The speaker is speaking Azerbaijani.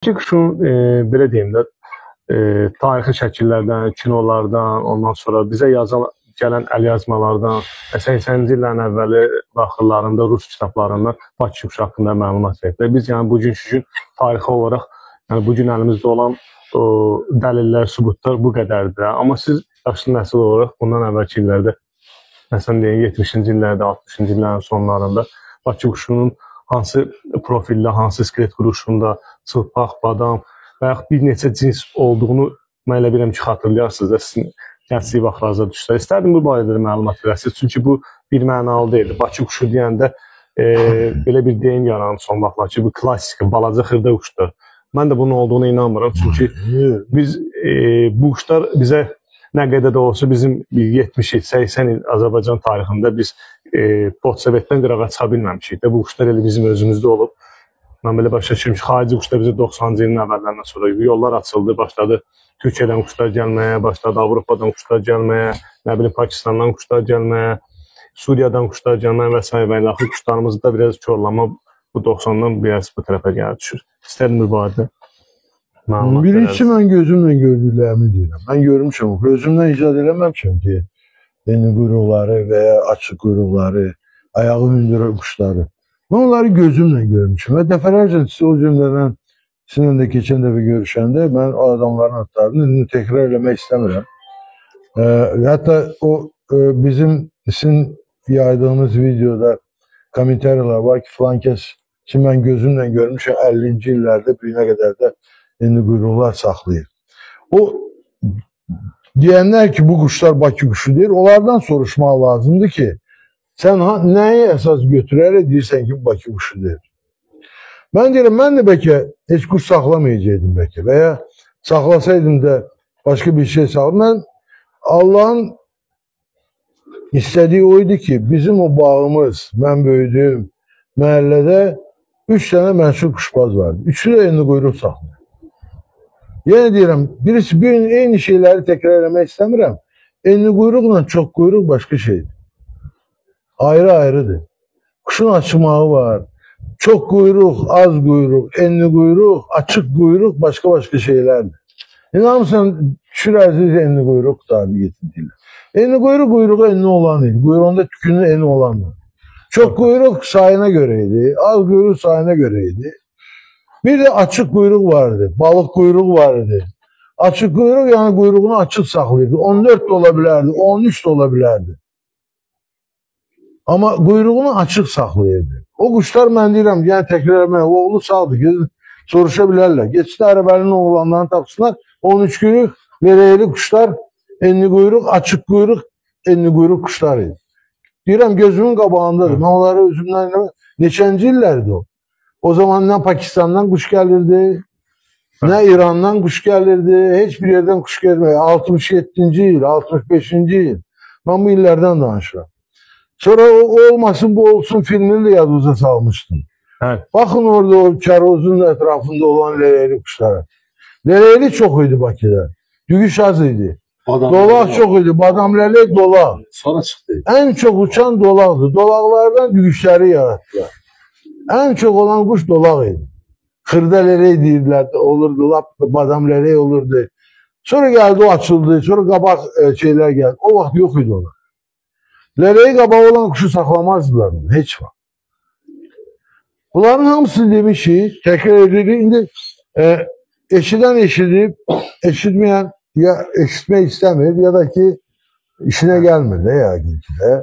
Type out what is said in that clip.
Quşun, belə deyim də, tarixi şəkillərdən, kinolardan, ondan sonra bizə gələn əlyazmalardan və 80-ci illərin əvvəli vaxtlarında rus kitablarından Bakı quşu haqqında məlumat verir. Biz yəni bugünkü gün tarixi olaraq, yəni bugün əlimizdə olan dəlillər, sübutlar bu qədərdir. Amma siz yaşlı nəsil olaraq bundan əvvəlki illərdə, məsələn deyək 70-ci illərdə, 60-cı illərin sonlarında Bakı quşunun hansı profildə, hansı skelet quruluşunda, çılpaq, badam və yaxud bir neçə cins olduğunu mən elə bilirəm ki, xatırlayarsınız da sizin gənclik vaxtlarınıza düşsə. İstərdim bu barədə məlumat verəsiniz. Çünki bu bir mənalı deyil. Bakı quşu deyəndə belə bir deyim yaranıb son vaxtlar ki, bu klassik, balaca xırda quşdur. Mən də bunun olduğuna inanmıram. Çünki biz bu quşlar bizə nə qədər də olsa bizim 70 il, 80 il Azərbaycan tarixində biz Podsovetdən qırağa çıxa bilməmişik də. Bu quşlar elə bizim özümüzdə olub. Mən belə başa düşürüm ki, xarici quşlar bizə 90-cı ilin əvvəllərindən sonra yollar açıldı, başladı Türkiyədən quşlar gəlməyə, başladı Avropadan quşlar gəlməyə, nə bilim Pakistandan quşlar gəlməyə, Suriyadan quşlar gəlməyə və s. və ilaxır quşlarımızda biraz korlanma bu 90-dan biraz bu tərəfə gəlib düşür. İstədim bu barədə məlumat verərsiniz. Birincisi mən gözümlə gördüklərimi deyirəm. Mən görmüşəm, gözümdən icad eləməmişəm ki, eni quyruqları və ya açıq quyruqları, ayağı hündür quşları. Mən onları gözümlə görmüşüm və dəfələrcə siz o cümlədən sizinlə də keçən dəfə görüşəndə mən o adamların adlarını təkrar eləmək istəmirəm. Hətta o sizin yaydığınız videoda komentariyalar var ki, filan kəs ki, mən gözümlə görmüşəm 50-ci illərdə bir nə qədər də eni quyruqlar saxlayır. O deyənlər ki, bu quşlar Bakı quşu deyir, onlardan soruşmaq lazımdır ki, sən nəyi əsas götürərək deyirsən ki, Bakı quşu deyir. Mən deyirəm, mən də bəlkə heç quş saxlamayacaqdım bəlkə və ya saxlasaydım da başqa bir şey saxladım. Mən Allahın istədiyi oydu ki, bizim o bağımız, mən böyüdüyüm məhəllədə 3 dənə məşhur quşbaz vardı. Üçü də eni quyruq saxlayır. Yəni deyirəm, birisi eyni şeyləri təkrar eləmək istəmirəm. Eni quyruqla çox quyruq başqa şeydir. Ayrı-ayrıdır. Quşun açmağı var. Çox quyruq, az quyruq, enli quyruq, açıq quyruq, başqa-başqa şeylərdir. İndi hamısını düşürərsiniz enli quyruq tabi getirdirlər. Enli quyruq, quyruğu enli olan idi. Quyruğunda tükünün eni olandır. Çox quyruq sayına görə idi, az quyruq sayına görə idi. Bir də açıq quyruq vardı, balıq quyruq vardı. Açıq quyruq, yəni quyruğunu açıq saxlayırdı. 14 də ola bilərdi, 13 də ola bilərdi. Amma quyruğunu açıq saxlayırdı. O quşlar mən deyirəm, yəni təkrar etmək, oğlu sağdır, soruşa bilərlər. Geçsin Ərəbəlinin oğlanlarını tapsınlar, 13 quyruq, vereyli quşlar, enli quyruq, açıq quyruq, enli quyruq quşlar idi. Deyirəm, gözümün qabağındadır. Mən onları özümdən neçənci illərdir o. O zaman nə Pakistandan quş gəlirdi, nə İrandan quş gəlirdi, heç bir yerdən quş gəlmir. 67-ci il, 65-ci il. Mən bu illərdən danışıram. Sonra o olmasın, bu olsun filmini de yadınıza salmıştım. Evet. Bakın orada o Kərozun etrafında olan leleyli kuşlara. Leleyli çok idi Bakı'da. Dügüş az idi. Dolaq çok idi. Badam lelek dolaq. Sonra çıktı. En çok uçan dolaqdı. Dolaqlardan dügüşləri yarattılar. En çok olan kuş dolaq idi. Xırda lelek deyirlər, olurdu. Badam lelek olurdu. Sonra geldi o açıldı. Sonra qabaq şeyler geldi. O vaxt yok idi onlar. Leleyi qabağı olan kuşu saxlamazdılar bunu, heç var. Bunların hamısını demişik, təkrar edirik. İndi eşidən eşidib, eşitməyən ya eşitmək istəmir ya da ki işinə gəlmir də yəqin ki də.